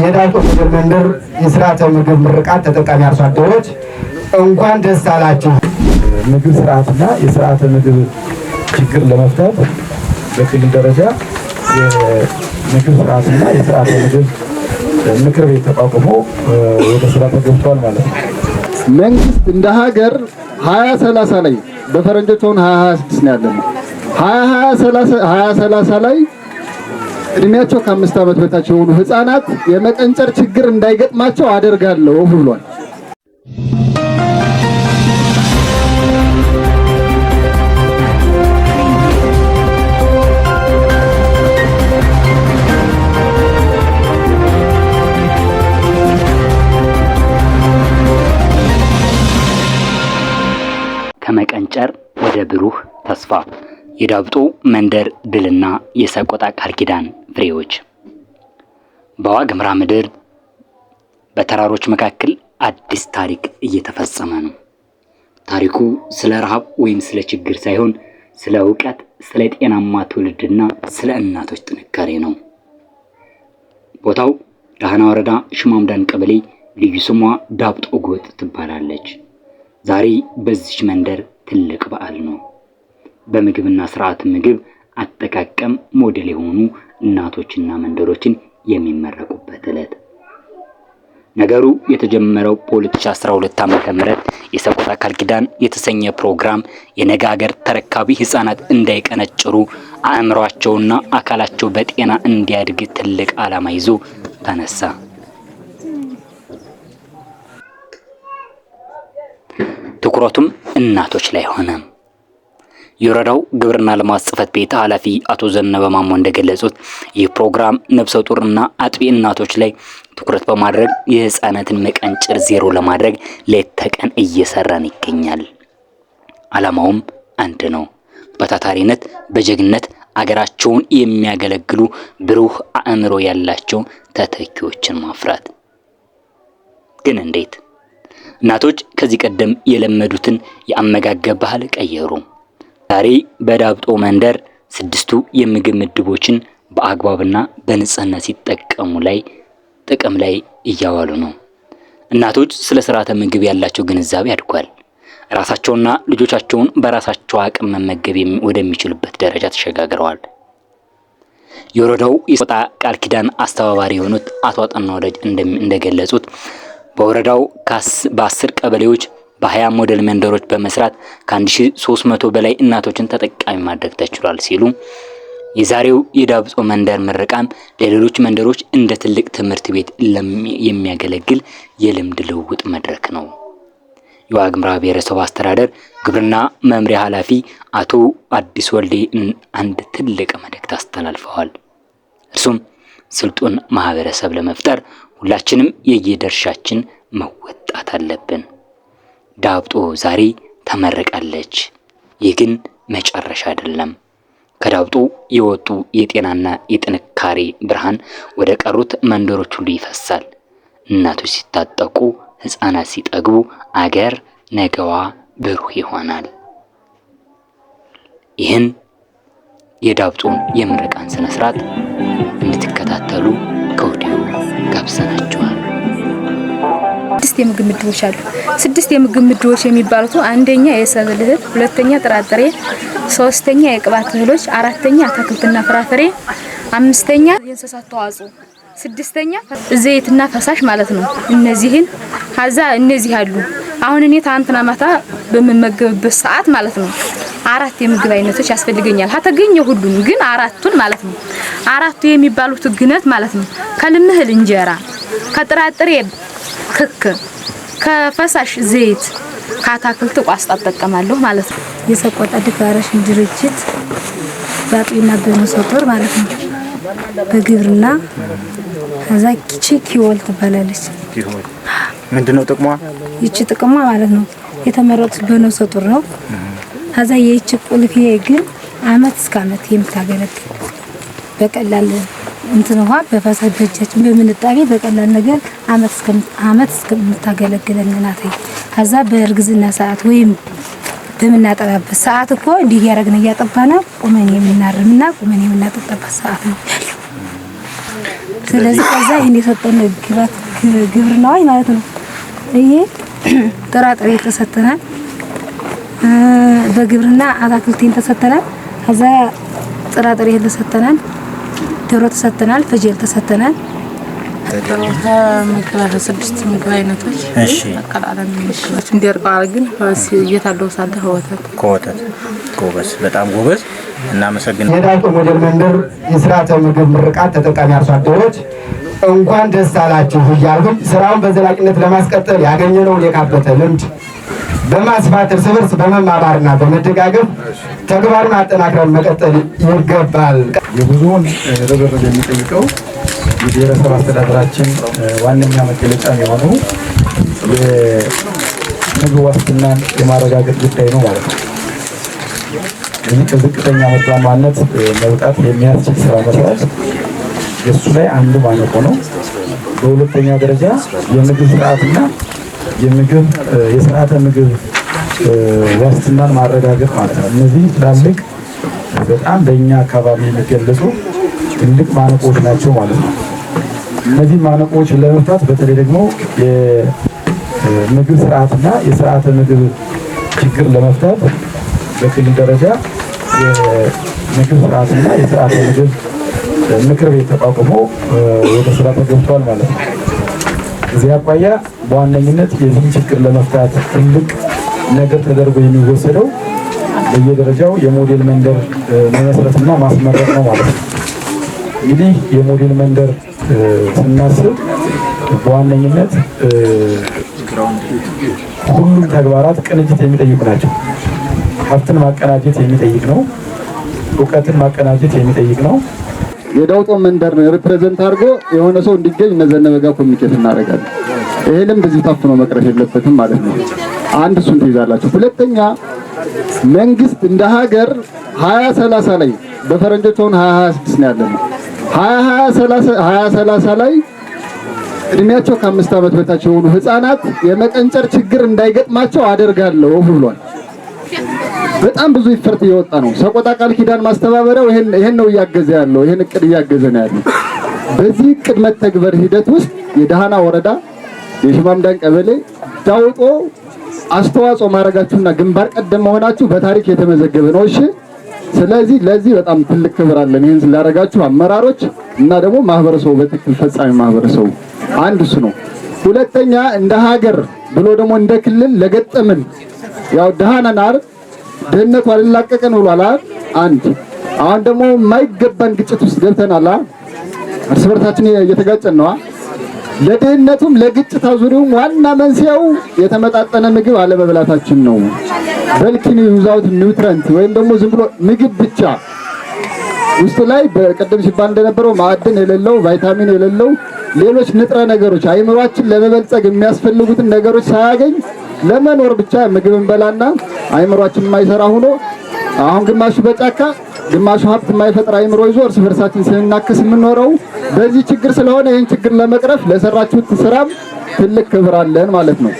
የዳውጦ መንደር የስርዓተ ምግብ ምርቃት ተጠቃሚ አርሶ አደሮች እንኳን ደስ አላችሁ። ምግብ ስርዓትና የስርዓተ ምግብ ችግር ለመፍታት በክልል ደረጃ የምግብ ስርዓትና የስርዓተ ምግብ ምክር ቤት ተቋቁሞ ወደ ስራ ተገብቷል ማለት ነው። መንግስት እንደ ሀገር 2030 ላይ በፈረንጆች አሁን 2026 ነው ያለነው 2030 ላይ እድሜያቸው ከ5 ዓመት በታች የሆኑ ህፃናት የመቀንጨር ችግር እንዳይገጥማቸው አደርጋለሁ ብሏል። ከመቀንጨር ወደ ብሩህ ተስፋ የዳውጦ መንደር ድልና የሰቆጣ ቃል ኪዳን ፍሬዎች። በዋግምራ ምድር በተራሮች መካከል አዲስ ታሪክ እየተፈጸመ ነው። ታሪኩ ስለ ረሃብ ወይም ስለ ችግር ሳይሆን ስለ ዕውቀት፣ ስለ ጤናማ ትውልድና ስለ እናቶች ጥንካሬ ነው። ቦታው ዳህና ወረዳ ሽማምዳን ቀበሌ ልዩ ስሟ ዳውጦ ጎጥ ትባላለች። ዛሬ በዚህ መንደር ትልቅ በዓል ነው። በምግብና ስርዓት ምግብ አጠቃቀም ሞዴል የሆኑ እናቶችና መንደሮችን የሚመረቁበት ዕለት። ነገሩ የተጀመረው በ2012 ዓ.ም የሰቆጣ ቃል ኪዳን የተሰኘ ፕሮግራም የነገ ሀገር ተረካቢ ህፃናት እንዳይቀነጭሩ አእምሯቸውና አካላቸው በጤና እንዲያድግ ትልቅ ዓላማ ይዞ ተነሳ። ትኩረቱም እናቶች ላይ ሆነ። የወረዳው ግብርና ልማት ጽሕፈት ቤት ኃላፊ አቶ ዘነበ ማሞ እንደገለጹት ይህ ፕሮግራም ነፍሰ ጡርና አጥቢ እናቶች ላይ ትኩረት በማድረግ የህፃናትን መቀንጨር ዜሮ ለማድረግ ሌት ተቀን እየሰራን ይገኛል። ዓላማውም አንድ ነው። በታታሪነት በጀግነት አገራቸውን የሚያገለግሉ ብሩህ አእምሮ ያላቸው ተተኪዎችን ማፍራት። ግን እንዴት? እናቶች ከዚህ ቀደም የለመዱትን የአመጋገብ ባህል ቀየሩ። ዛሬ በዳውጦ መንደር 6ቱ የምግብ ምድቦችን በአግባብና በንጽህና ሲጠቀሙ ጥቅም ላይ እያዋሉ ነው። እናቶች ስለ ስርዓተ ምግብ ያላቸው ግንዛቤ አድጓል። ራሳቸውና ልጆቻቸውን በራሳቸው አቅም መመገብ ወደሚችሉበት ደረጃ ተሸጋግረዋል። የወረዳው የሰቆጣ ቃል ኪዳን አስተባባሪ የሆኑት አቶ አጠናው ወዳጅ እንደገለጹት በወረዳው በ10 ቀበሌዎች በ20 ሞዴል መንደሮች በመስራት ከ1300 በላይ እናቶችን ተጠቃሚ ማድረግ ተችሏል ሲሉ የዛሬው የዳውጦ መንደር ምርቃም ለሌሎች መንደሮች እንደ ትልቅ ትምህርት ቤት የሚያገለግል የልምድ ልውውጥ መድረክ ነው። የዋግምራ ብሔረሰብ አስተዳደር ግብርና መምሪያ ኃላፊ አቶ አዲስ ወልዴ አንድ ትልቅ መልእክት አስተላልፈዋል። እርሱም ስልጡን ማህበረሰብ ለመፍጠር ሁላችንም የየድርሻችን መወጣት አለብን። ዳውጦ ዛሬ ተመረቃለች። ይህ ግን መጨረሻ አይደለም። ከዳውጦ የወጡ የጤናና የጥንካሬ ብርሃን ወደ ቀሩት መንደሮች ሁሉ ይፈሳል። እናቶች ሲታጠቁ፣ ህፃናት ሲጠግቡ አገር ነገዋ ብሩህ ይሆናል። ይህን የዳውጦን የምረቃን ስነ ስርዓት እንድትከታተሉ ከወዲሁ ጋብዘናችኋል። 6 የምግብ ምድቦች አሉ። 6 የምግብ ምድቦች የሚባሉት አንደኛ የሰብል እህል፣ ሁለተኛ ጥራጥሬ፣ ሶስተኛ የቅባት እህሎች፣ አራተኛ አትክልትና ፍራፍሬ፣ አምስተኛ የእንስሳት ተዋጽኦ፣ ስድስተኛ ዘይትና ፈሳሽ ማለት ነው። እነዚህ አሉ። አሁን እኔ ታንትና ማታ በመመገብበት ሰዓት ማለት ነው 4 የምግብ አይነቶች ያስፈልገኛል። ከተገኘ ሁሉም ግን 4ቱን ማለት ነው። 4ቱ የሚባሉት ግነት ማለት ነው ከልምህል እንጀራ፣ ከጥራጥሬ ክክ፣ ከፈሳሽ ዘይት፣ ከአትክልት ቋስጣ ተጠቀማለሁ ማለት ነው። የሰቆጣ ዲክላሬሽን ድርጅት ባጥቢና በመሰጦር ማለት ነው በግብርና ከዛ ኪወል ትባላለች። ምንድነው ጥቅሟ? ይቺ ጥቅሟ ማለት ነው የተመረጡት በመሰጦር ነው። ከዛ ይቺ ቁልፊ ግን አመት እስከ አመት የምታገለግል በቀላል እንትነዋ በፈሳሽ በእጃችን በምንጣቤ በቀላል ነገር አመት እስከምታገለግለን ናት። ከዛ በእርግዝና ሰዓት ወይም በምናጠባበት ሰዓት እኮ እንዲህ ያረግን እያጠባና ቁመን የምናርምና ቁመን የምናጠጣበት ሰዓት ነው። ስለዚህ ከዛ ይሄን የሰጠን ግባት ግብርናው ማለት ነው። ይሄ ጥራጥሬ ተሰጥተናል፣ በግብርና አታክልቴን ተሰጥተናል፣ ከዛ ጥራጥሬ ተሰጥተናል፣ ዶሮ ተሰጥተናል፣ ፍየል ተሰጥተናል። ምግብ 6 ምግብ አይነቶች እሺ አቀላለን ምግቦች እንዲርቃል ግን እየታለው ሳለ ከወተት ጎበዝ፣ በጣም ጎበዝ። እናመሰግናለን። የዳልጦ ሞዴል መንደር የስርዓተ ምግብ ምርቃት ተጠቃሚ አርሶ አደሮች እንኳን ደስ አላችሁ እያልኩ ስራውን በዘላቂነት ለማስቀጠል ያገኘነውን የካበተ ልምድ በማስፋት እርስ በርስ በመማማርና በመደጋገፍ ተግባሩን አጠናክረን መቀጠል ይገባል። የብዙውን ርብርብ የሚጠይቀው የብሔረሰብ አስተዳደራችን ዋነኛ መገለጫ የሆኑ የምግብ ዋስትናን የማረጋገጥ ጉዳይ ነው ማለት ነው። ይህ ከዝቅተኛ ምርታማነት መውጣት የሚያስችል ስራ መስራት የእሱ ላይ አንዱ ማነቆ ነው። በሁለተኛ ደረጃ የምግብ ስርዓትና የስርዓተ ምግብ ዋስትናን ማረጋገጥ ማለት ነው። እነዚህ ትላልቅ በጣም በእኛ አካባቢ የሚገለጹ ትልቅ ማነቆች ናቸው ማለት ነው። እነዚህ ማነቆች ለመፍታት በተለይ ደግሞ የምግብ ስርዓትና የስርዓተ ምግብ ችግር ለመፍታት በክልል ደረጃ የምግብ ስርዓትና የስርዓተ ምግብ ምክር ቤት ተቋቁሞ ወደ ስራ ተገብቷል ማለት ነው። እዚህ አኳያ በዋነኝነት የዚህ ችግር ለመፍታት ትልቅ ነገር ተደርጎ የሚወሰደው በየደረጃው የሞዴል መንደር መመስረትና ማስመረቅ ነው ማለት ነው። እንግዲህ የሞዴል መንደር ስናስብ በዋነኝነት ሁሉም ተግባራት ቅንጅት የሚጠይቁ ናቸው። ሀብትን ማቀናጀት የሚጠይቅ ነው። እውቀትን ማቀናጀት የሚጠይቅ ነው። የዳውጦ መንደር ሪፕሬዘንት አድርጎ የሆነ ሰው እንዲገኝ እነዘነበ ጋር ኮሚኒኬት እናደርጋለን። ይሄንም በዚህ ታፍኖ መቅረት የለበትም ማለት ነው። አንድ እሱን ትይዛላችሁ። ሁለተኛ መንግስት እንደ ሀገር 2030 ላይ በፈረንጆች አሁን 2026 ነው ያለነው 2030 ላይ እድሜያቸው ከ5 ዓመት በታች የሆኑ ህፃናት የመቀንጨር ችግር እንዳይገጥማቸው አደርጋለሁ ብሏል። በጣም ብዙ ይፈርት እየወጣ ነው። ሰቆጣ ቃል ኪዳን ማስተባበሪያው ይሄን ነው እያገዘ ያለው። ይሄን እቅድ እያገዘ ነው ያለው። በዚህ እቅድ መተግበር ሂደት ውስጥ የደሃና ወረዳ፣ የሽማምዳን ቀበሌ፣ ዳውጦ አስተዋጽኦ ማድረጋችሁና ግንባር ቀደም መሆናችሁ በታሪክ የተመዘገበ ነው። እሺ፣ ስለዚህ ለዚህ በጣም ትልቅ ክብር አለን። ይሄን ስላደረጋችሁ አመራሮች እና ደግሞ ማህበረሰቡ በትክክል ፈጻሚ ማህበረሰቡ አንድ እሱ ነው። ሁለተኛ እንደ ሀገር ብሎ ደግሞ እንደ ክልል ለገጠምን ያው ደሃናናር ድህነቱ አልላቀቀን ብሏል። አንድ አሁን ደግሞ የማይገባን ግጭት ውስጥ ገብተናል። እርስ በርሳችን እየተጋጨን ነው። ለድህነቱም ለግጭት አዙሪውም ዋና መንስኤው የተመጣጠነ ምግብ አለመብላታችን ነው። በልኪኒ ዩዛውት ኒውትረንት ወይም ደግሞ ዝም ብሎ ምግብ ብቻ ውስጥ ላይ በቀደም ሲባል እንደነበረው ማዕድን የሌለው ቫይታሚን የሌለው ሌሎች ንጥረ ነገሮች አይምሯችን ለመበልጸግ የሚያስፈልጉትን ነገሮች ሳያገኝ ለመኖር ብቻ ምግብ እንበላና አይምሯችን የማይሰራ ሆኖ አሁን ግማሹ በጫካ ግማሹ ሀብት የማይፈጥር አይምሮ ይዞ እርስ በርሳችን ስንናከስ የምንኖረው በዚህ ችግር ስለሆነ ይህን ችግር ለመቅረፍ ለሰራችሁት ስራም ትልቅ ክብር አለን ማለት ነው።